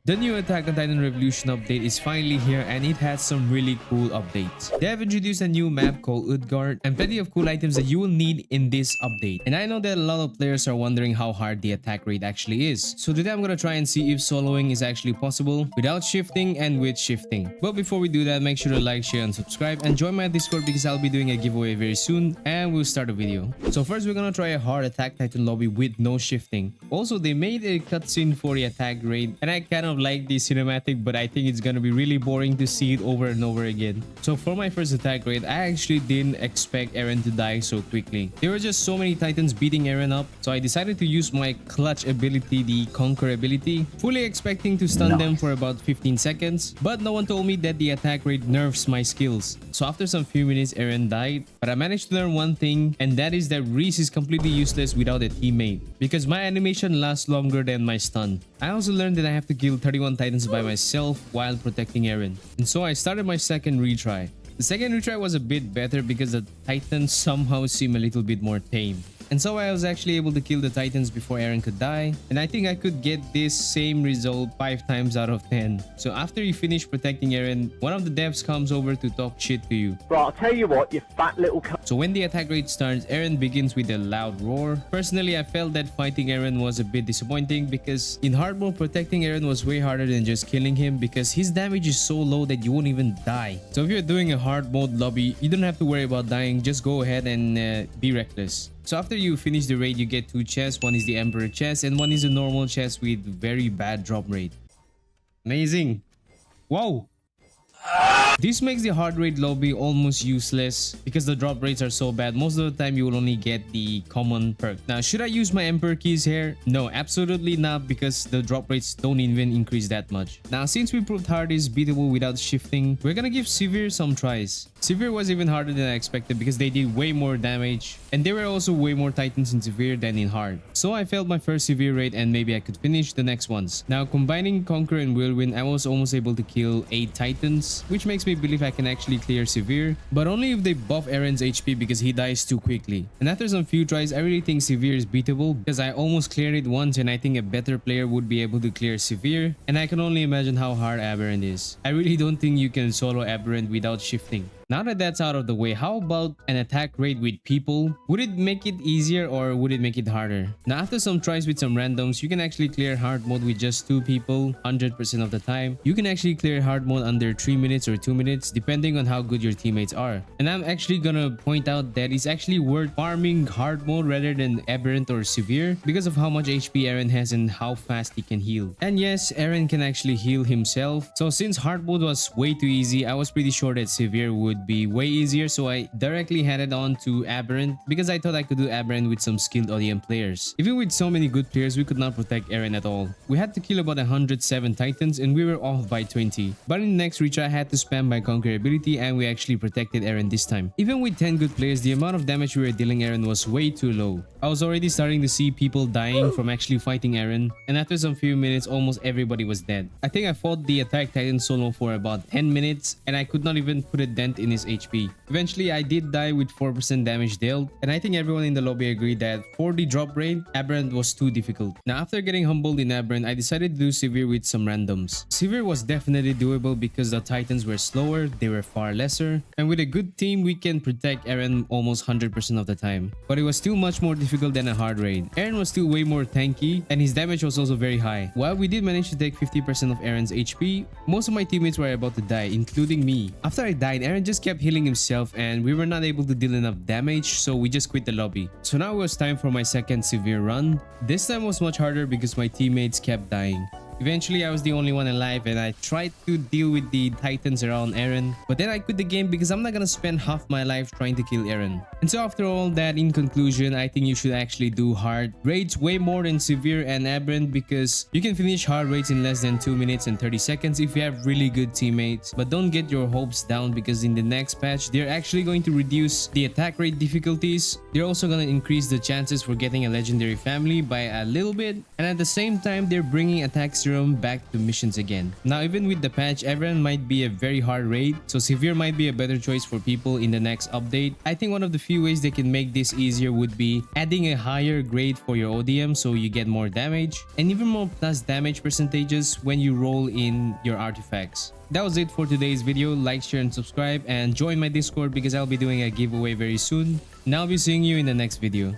The new Attack on Titan Revolution update is finally here and it has some really cool updates. They have introduced a new map called Utgard and plenty of cool items that you will need in this update. And I know that a lot of players are wondering how hard the attack rate actually is. So today I'm gonna try and see if soloing is actually possible without shifting and with shifting. But before we do that, make sure to like, share and subscribe and join my Discord because I'll be doing a giveaway very soon and we'll start the video. So first we're gonna try a hard Attack Titan lobby with no shifting. Also they made a cutscene for the attack rate and I kind of like the cinematic, but I think it's gonna be really boring to see it over and over again. So for my first attack rate, I actually didn't expect Eren to die so quickly. There were just so many Titans beating Eren up, so I decided to use my clutch ability, the Conquer ability, fully expecting to stun them for about 15 seconds, but no one told me that the attack rate nerfs my skills. So after some few minutes, Eren died, but I managed to learn one thing, and that is that Reese is completely useless without a teammate, because my animation lasts longer than my stun. I also learned that I have to kill 31 Titans by myself while protecting Eren, and so I started my second retry. The second retry was a bit better because the Titans somehow seem a little bit more tame. And so I was actually able to kill the Titans before Eren could die. And I think I could get this same result 5 times out of 10. So after you finish protecting Eren, one of the devs comes over to talk shit to you. Bro, I'll tell you what, you fat little cunt. So when the attack rate starts, Eren begins with a loud roar. Personally, I felt that fighting Eren was a bit disappointing because in hard mode, protecting Eren was way harder than just killing him because his damage is so low that you won't even die. So if you're doing a hard mode lobby, you don't have to worry about dying. Just go ahead and be reckless. So after you finish the raid, you get 2 chests. One is the Emperor chest and one is a normal chest with very bad drop rate. Amazing. Wow. This makes the hard raid lobby almost useless because the drop rates are so bad. Most of the time you will only get the common perk. Now should I use my Emperor keys here? No, absolutely not, because the drop rates don't even increase that much. Now since we proved hard is beatable without shifting, we're gonna give Severe some tries. Severe was even harder than I expected because they did way more damage and there were also way more Titans in Severe than in hard. So I failed my first Severe raid and maybe I could finish the next ones. Now combining Conquer and Whirlwind, I was almost able to kill 8 Titans, which makes me believe I can actually clear Severe, but only if they buff Eren's HP because he dies too quickly. And after some few tries, I really think Severe is beatable because I almost cleared it once and I think a better player would be able to clear Severe, and I can only imagine how hard Aberrant is. I really don't think you can solo Aberrant without shifting. Now that that's out of the way, how about an attack rate with people? Would it make it easier or would it make it harder? Now after some tries with some randoms, you can actually clear hard mode with just 2 people 100% of the time. You can actually clear hard mode under 3 minutes or 2 minutes depending on how good your teammates are. And I'm actually gonna point out that it's actually worth farming hard mode rather than Aberrant or Severe because of how much HP Eren has and how fast he can heal. And yes, Eren can actually heal himself. So since hard mode was way too easy, I was pretty sure that Severe would be way easier, so I directly headed on to Aberrant because I thought I could do Aberrant with some skilled ODM players. Even with so many good players, we could not protect Eren at all. We had to kill about 107 Titans and we were off by 20. But in the next retry, I had to spam my Conquer ability and we actually protected Eren this time. Even with 10 good players, the amount of damage we were dealing Eren was way too low. I was already starting to see people dying from actually fighting Eren, and after some few minutes, almost everybody was dead. I think I fought the Attack Titan solo for about 10 minutes and I could not even put a dent in his HP. Eventually, I did die with 4% damage dealt, and I think everyone in the lobby agreed that for the drop rate, Aberrant was too difficult. Now after getting humbled in Aberrant, I decided to do Severe with some randoms. Severe was definitely doable because the Titans were slower, they were far lesser, and with a good team, we can protect Eren almost 100% of the time. But it was still much more difficult than a hard raid. Eren was still way more tanky, and his damage was also very high. While we did manage to take 50% of Eren's HP, most of my teammates were about to die, including me. After I died, Eren just kept healing himself and we were not able to deal enough damage, so we just quit the lobby. So now it was time for my second Severe run. This time was much harder because my teammates kept dying. Eventually, I was the only one alive and I tried to deal with the Titans around Eren. But then I quit the game because I'm not gonna spend half my life trying to kill Eren. And so after all that, in conclusion, I think you should actually do hard raids way more than Severe and Aberrant because you can finish hard raids in less than 2 minutes and 30 seconds if you have really good teammates. But don't get your hopes down because in the next patch, they're actually going to reduce the attack rate difficulties. They're also gonna increase the chances for getting a legendary family by a little bit. And at the same time, they're bringing attacks serum back to missions again. Now even with the patch, aberrant might be a very hard raid, so severe might be a better choice for people in the next update. I think one of the few ways they can make this easier would be adding a higher grade for your ODM so you get more damage and even more plus damage percentages when you roll in your artifacts. That was it for today's video. Like, share and subscribe, and join my Discord because I'll be doing a giveaway very soon. And I'll be seeing you in the next video.